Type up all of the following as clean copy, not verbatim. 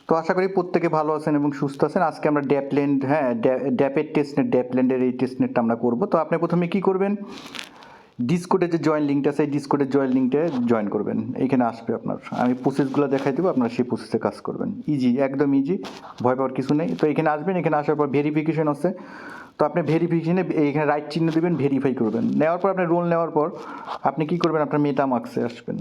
তো আশা করি প্রত্যেকে ভালো আছেন এবং সুস্থ আছেন। আজকে আমরা ড্যাপল্যান্ড ড্যাপেড টেস্টনেট ড্যাপল্যান্ডের এই টেস্টনেটটা আমরা করব। তো আপনি প্রথমে কি করবেন, ডিসকোডে যে জয়েন লিঙ্কটা আছে, এই ডিসকোডের জয়েন লিঙ্কটা জয়েন করবেন। এইখানে আসবে আপনার, আমি প্রসেসগুলো দেখাই দেবো, আপনারা সেই প্রসেসে কাজ করবেন। ইজি, একদম ইজি, ভয় পাওয়ার কিছু নেই। তো এখানে আসবেন, এখানে আসার পর ভেরিফিকেশন আছে। তো আপনি ভেরিফিকেশনে এইখানে রাইট চিহ্ন দেবেন, ভেরিফাই করবেন। নেওয়ার পর আপনার রোল নেওয়ার পর আপনি কি করবেন, আপনার মেটামার্কসে আসবেন।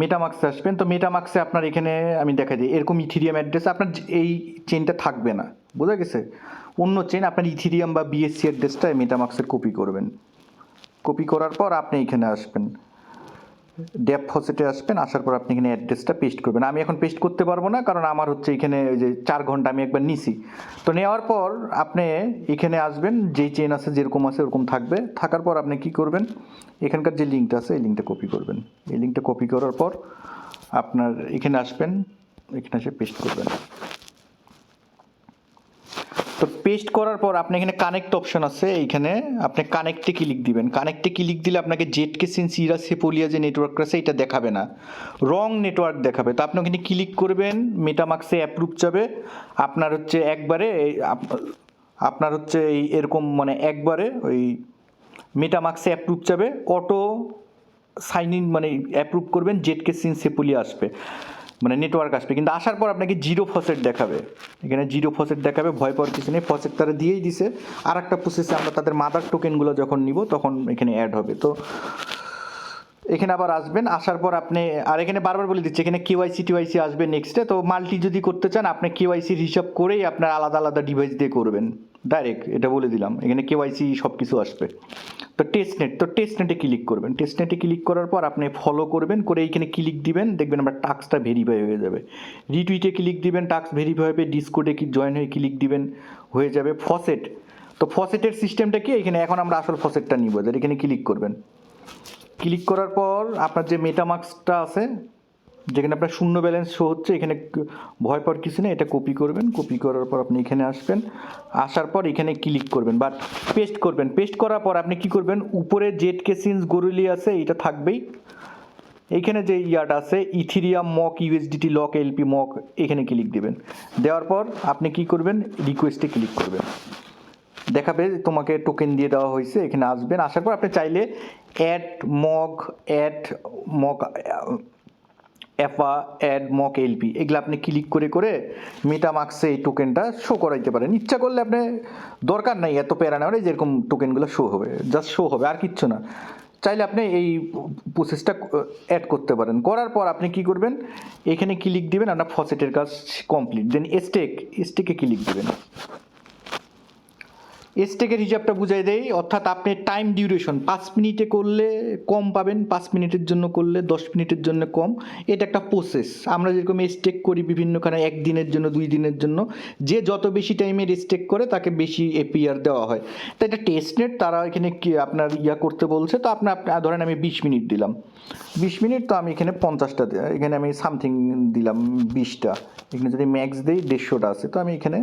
মেটামার্কসে আসবেন। তো মেটামার্কসে আপনার এখানে আমি দেখাই দিই, এরকম ইথিরিয়াম অ্যাড্রেস আপনার এই চেনটা থাকবে না, বোঝা গেছে? অন্য চেন আপনার ইথিরিয়াম বা বিএসসি অ্যাড্রেসটা মেটামার্কসের কপি করবেন। কপি করার পর আপনি এখানে আসবেন, ড্যাপ ফসেটে আসবেন। আসার পর আপনি এখানে অ্যাড্রেসটা পেস্ট করবেন। আমি এখন পেস্ট করতে পারবো না, কারণ আমার হচ্ছে এখানে ওই যে 4 ঘন্টা আমি একবার নিছি। তো নেওয়ার পর আপনি এখানে আসবেন, যেই চেন আছে যেরকম আছে ওরকম থাকবে। থাকার পর আপনি কি করবেন, এখানকার যে লিঙ্কটা আছে এই লিঙ্কটা কপি করবেন। এই লিঙ্কটা কপি করার পর আপনার এখানে আসবেন, এখানে এসে পেস্ট করবেন। তো পেস্ট করার পর আপনি এখানে কানেক্ট অপশন আছে, এইখানে আপনি কানেক্টে ক্লিক দিবেন। কানেক্টে ক্লিক দিলে আপনাকে জেটকে সিনসিরা সেপোলিয়া যে নেটওয়ার্ক আছে এটা দেখাবে না, রং নেটওয়ার্ক দেখাবে। তো আপনি ওখানে ক্লিক করবেন, মেটামার্কসে অ্যাপ্রুভ যাবে। আপনার হচ্ছে একবারে আপনার হচ্ছে এই এরকম মানে একবারে ওই মেটামার্কসে অ্যাপ্রুভ যাবে, অটো সাইন ইন মানে অ্যাপ্রুভ করবেন, জেটকে সিন সেপোলিয়া আসবে, মানে নেটওয়ার্ক আসবে। কিন্তু আসার পর আপনাকে জিরো ফসেট দেখাবে, এখানে জিরো ফসেট দেখাবে। ভয় পাওয়ার কিছু নেই, ফসেট তারা দিয়েই দিছে। আর একটা প্রসেসে আমরা তাদের মাদার টোকেনগুলো যখন নিব তখন এখানে অ্যাড হবে। তো এখানে আবার আসবেন, আসার পর আপনি আর এখানে বারবার বলে দিচ্ছে এখানে কেওয়াইসি টিওয়াইসি আসবে নেক্সটে। তো মাল্টি যদি করতে চান আপনি কেওয়াইসির হিসাব করেই আপনার আলাদা আলাদা ডিভাইস দিয়ে করবেন ডাইরেক্ট, এটা বলে দিলাম। এখানে কেওয়াইসি সব কিছু আসবে। তো টেস্টনেট, তো টেস্টনেটে ক্লিক করবেন। টেস্টনেটে ক্লিক করার পর আপনি ফলো করবেন, করে এইখানে ক্লিক দিবেন, দেখবেন আপনার টাস্কটা ভেরিফাই হয়ে যাবে। রিটুইটে ক্লিক দিবেন, টাস্ক ভেরিফাই হবে। ডিসকোডে জয়েন হয়ে ক্লিক দিবেন, হয়ে যাবে। ফসেট, তো ফসেটের সিস্টেমটা কি, এখানে এখন আমরা আসল ফসেটটা নিব, যেটা এখানে ক্লিক করবেন। ক্লিক করার পর আপনার যে মেটামার্কসটা আছে, যেখানে আপনার শূন্য ব্যালেন্স শো হচ্ছে, এখানে ভয় পাওয়ার কিছু নেই, এটা কপি করবেন। কপি করার পর আপনি এখানে আসবেন, আসার পর এখানে ক্লিক করবেন বা পেস্ট করবেন। পেস্ট করার পর আপনি কি করবেন, উপরে জেড কে সিন্স গরুলি আছে, এটা থাকবেই। এইখানে যে ইয়াটা আছে ethereum mock USDT lock LP mock, এখানে ক্লিক দিবেন। দেওয়ার পর আপনি কি করবেন, রিকোয়েস্টে ক্লিক করবেন। দেখাবে তোমাকে টোকেন দিয়ে দেওয়া হয়েছে, এখানে আসবেন। আসার পর আপনি চাইলে অ্যাড মক এফা অ্যাড মক এলপি, এগুলো আপনি ক্লিক করে করে মেটামার্কসে এই টোকেনটা শো করাইতে পারেন। ইচ্ছা করলে আপনি, দরকার নাই এত প্যারা নেওয়ার, যেরকম টোকেনগুলো শো হবে জাস্ট শো হবে, আর কিচ্ছু না। চাইলে আপনি এই প্রসেসটা অ্যাড করতে পারেন। করার পর আপনি কি করবেন, এখানে ক্লিক দিবেন, আপনার ফসেটের কাজ কমপ্লিট। দেন স্টেকে ক্লিক দিবেন। স্টেকের হিসাবটা বুঝাই দেয়, অর্থাৎ আপনি টাইম ডিউরেশন 5 মিনিটে করলে কম পাবেন, 5 মিনিটের জন্য করলে 10 মিনিটের জন্য কম। এটা একটা প্রসেস। আমরা যেরকম স্টেক করি বিভিন্নখানে, 1 দিনের জন্য 2 দিনের জন্য, যে যত বেশি টাইমের স্টেক করে তাকে বেশি এপিআর দেওয়া হয়। তো এটা টেস্টনেট, তারা এখানে কি আপনার ইয়া করতে বলছে। তো আপনার ধরেন আমি 20 মিনিট দিলাম, 20 মিনিট, তো আমি এখানে 50টা, এখানে আমি সামথিং দিলাম 20টা। এখানে যদি ম্যাক্স দিই 150টা আছে, তো আমি এখানে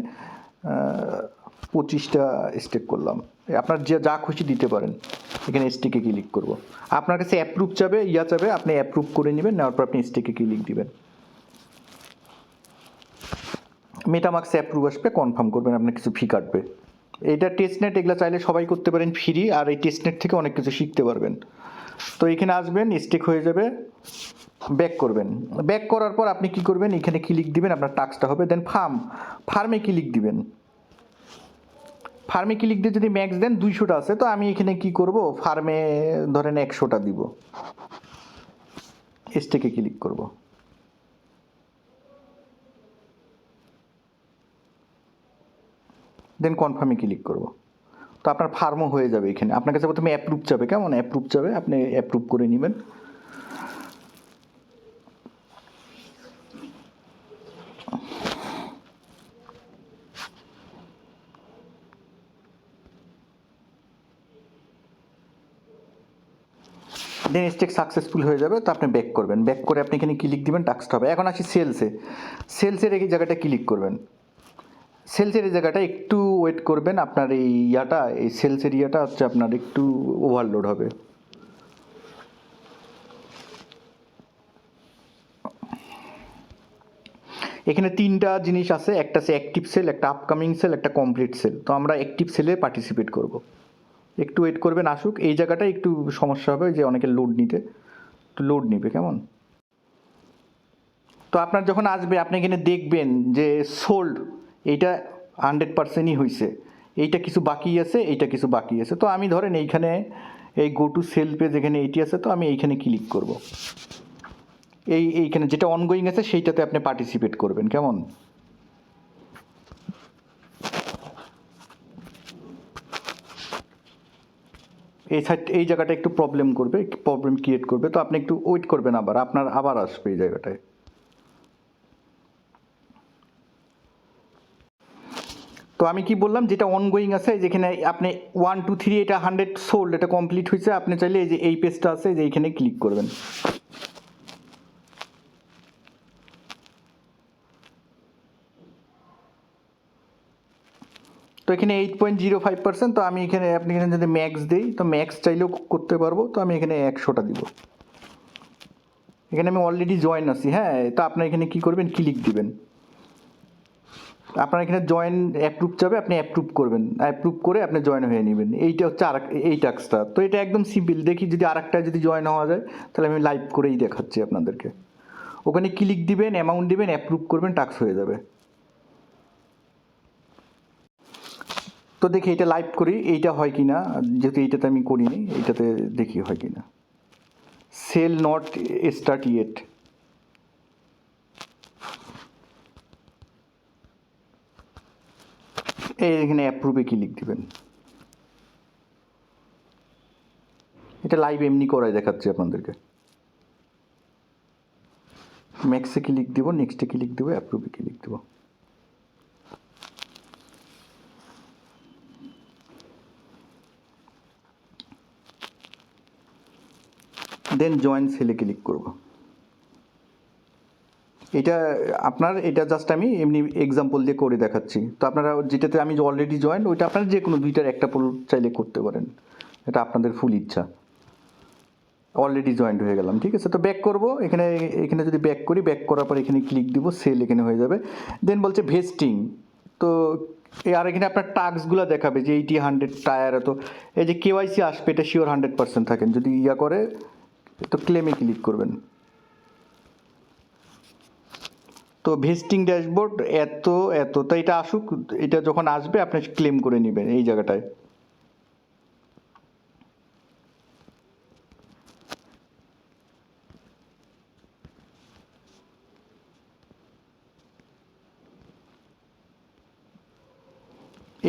25টা স্টেক করলাম। আপনার যা খুশি দিতে পারেন। এখানে স্টেকে ক্লিক করব। আপনার কাছে অ্যাপ্রুভ চাবে, চাবে, আপনি অ্যাপ্রুভ করে নেবেন। নেওয়ার পর আপনি স্টেকে ক্লিক দিবেন। মেটামার্কসে অ্যাপ্রুভ আসবে, কনফার্ম করবেন, আপনার কিছু ফি কাটবে। এইটা টেস্টনেট, এগুলো চাইলে সবাই করতে পারেন ফ্রি, আর এই টেস্টনেট থেকে অনেক কিছু শিখতে পারবেন। তো এখানে আসবেন, স্টেক হয়ে যাবে, ব্যাক করবেন। ব্যাক করার পর আপনি কি করবেন, এখানে ক্লিক দিবেন, আপনার টাস্কটা হবে। দেন ফার্মে ক্লিক দিবেন। ফার্মে ক্লিক দিয়ে যদি ম্যাক্স দেন 200টা আছে, তো আমি এখানে কি করব, ফার্মে ধরেন 100টা দিব, স্টেকে ক্লিক করব। দেন কনফার্মে ক্লিক করব। তো আপনার ফার্মও হয়ে যাবে। এখানে আপনার কাছে প্রথমে অ্যাপ্রুভ চাবে, কেমন অ্যাপ্রুভ চাবে, আপনি অ্যাপ্রুভ করে নেবেন। দেন স্টেক সাকসেসফুল হয়ে যাবে। তো আপনি ব্যাক করবেন, ব্যাক করে আপনি এখানে ক্লিক দিবেন, টাস্কটা হবে। এখন আসি সেলসের এই জায়গাটা ক্লিক করবেন। সেলসের এই জায়গাটা একটু ওয়েট করবেন, আপনার এই এই সেলসের হচ্ছে আপনার একটু ওভারলোড হবে। এখানে তিনটা জিনিস আছে, একটা আছে অ্যাক্টিভ সেল, একটা আপকামিং সেল, একটা কমপ্লিট সেল। তো আমরা অ্যাক্টিভ সেলে পার্টিসিপেট করব। একটু ওয়েট করবেন আসুক। এই জায়গাটায় একটু সমস্যা হবে যে অনেকের লোড নিতে, একটু লোড নিবে কেমন। তো আপনার যখন আসবে আপনি এখানে দেখবেন যে সোল্ড এইটা 100%ই হয়েছে, এইটা কিছু বাকি আছে, এইটা কিছু বাকি আছে। তো আমি ধরেন এইখানে এই গো টু সেল পেজ এখানে এইটি আছে, তো আমি এইখানে ক্লিক করব। এইখানে যেটা অনগোয়িং আছে সেইটাতে আপনি পার্টিসিপেট করবেন কেমন। এই সাইড এই জায়গাটা একটু প্রবলেম ক্রিয়েট করবে। তো আপনি একটু ওয়েট করবেন, আপনার আবার আসবে এই জায়গাটায়। তো আমি কি বললাম, যেটা অনগোয়িং আছে যেখানে আপনি 1 2 3 এটা 100 সোল্ড, এটা কমপ্লিট হয়েছে, আপনি চাইলে এই যে এই পেজটা আছে যে এইখানে ক্লিক করবেন। তো এখানে 8.05%। তো আমি এখানে আপনি এখানে যদি ম্যাক্স দিই, তো ম্যাক্স চাইলেও করতে পারবো। তো আমি এখানে 100টা দিব। এখানে আমি অলরেডি জয়েন আছি, হ্যাঁ। তো আপনার এখানে কি করবেন, ক্লিক দিবেন। আপনার এখানে জয়েন অ্যাপ্রুভ যাবে, আপনি অ্যাপ্রুভ করবেন, অ্যাপ্রুভ করে আপনি জয়েন হয়ে নেবেন। এইটা হচ্ছে এই টাস্কটা। তো এটা একদম সিম্পল। দেখি যদি আরেকটা যদি জয়েন হওয়া যায়, তাহলে আমি লাইভ করেই দেখাচ্ছি আপনাদেরকে। ওখানে ক্লিক দিবেন, অ্যামাউন্ট দিবেন, অ্যাপ্রুভ করবেন, টাস্ক হয়ে যাবে। তো দেখি এটা লাইভ করি, এইটা হয় কি না। যেহেতু এইটাতে আমি করিনি, এইটাতে দেখি হয় কি না। Sale not start yet. এখানে অ্যাপ্রুভে ক্লিক দিবেন। এটা লাইভ এমনি করাই দেখাচ্ছি আপনাদেরকে। ম্যাক্সে ক্লিক দিব, নেক্সটে ক্লিক দিব, অ্যাপ্রুভে ক্লিক দিব। দেন জয়েন সেলে ক্লিক করব। এটা আপনার, এটা জাস্ট আমি এমনি এক্সাম্পল দিয়ে করে দেখাচ্ছি। তো আপনারা যেটাতে আমি অলরেডি জয়েন, ওইটা আপনারা যে কোনো দুইটার একটা চাইলে করতে পারেন, এটা আপনাদের ফুল ইচ্ছা। অলরেডি জয়েন্ট হয়ে গেলাম, ঠিক আছে। তো ব্যাক করব। এখানে যদি ব্যাক করি, ব্যাক করার পর এখানে ক্লিক দিব, সেল এখানে হয়ে যাবে। দেন বলছে ভেস্টিং। তো আর এখানে আপনার টাস্কগুলো দেখাবে যে 80 100 টায়ার। তো এই যে কেওয়াইসি আসবে, এটা শিওর 100% থাকেন। যদি ইয়া করে তো ক্লেমে ক্লিক করবেন। তো ভেস্টিং ড্যাশবোর্ড এত এত, তো এটা আসুক। এটা যখন আসবে আপনি ক্লেম করে নেবেন এই জায়গাটায়।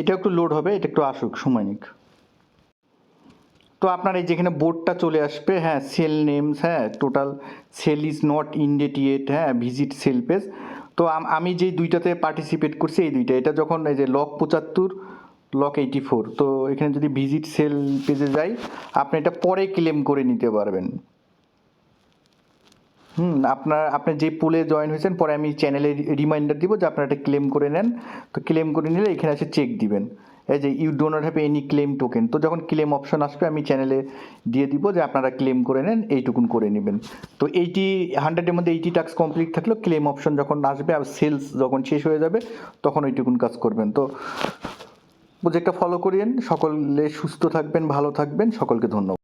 এটা একটু লোড হবে, এটা একটু আসুক, সময় নিক। তো আপনার এই যেখানে বোর্ডটা চলে আসবে, হ্যাঁ, সেল নেমস, হ্যাঁ, টোটাল সেল ইজ নট ইনডেটিয়েট, হ্যাঁ, ভিজিট সেল পেজ। তো আমি যেই দুইটাতে পার্টিসিপেট করছি এই দুইটা, এটা যখন এই যে লক 75 লক 84, তো এখানে যদি ভিজিট সেল পেজে যাই, আপনি এটা পরে ক্লেম করে নিতে পারবেন। আপনি যে পুলে জয়েন হয়েছেন, পরে আমি চ্যানেলে রিমাইন্ডার দিব যে আপনারা এটা ক্লেম করে নেন। তো ক্লেম করে নিলে এখানে এসে চেক দিবেন, এই যে you do not have any claim token. তো যখন ক্লেম অপশন আসবে আমি চ্যানেলে দিয়ে দিব যে আপনারা ক্লেম করে নেন, এইটুকুন করে নেবেন। তো 100-এর মধ্যে 80 টাস্ক কমপ্লিট থাকলো। ক্লেম অপশন যখন আসবে আর সেলস যখন শেষ হয়ে যাবে, তখন ওইটুকুন কাজ করবেন। তো প্রজেক্টটা ফলো করিয়েন। সকলে সুস্থ থাকবেন, ভালো থাকবেন। সকলকে ধন্যবাদ।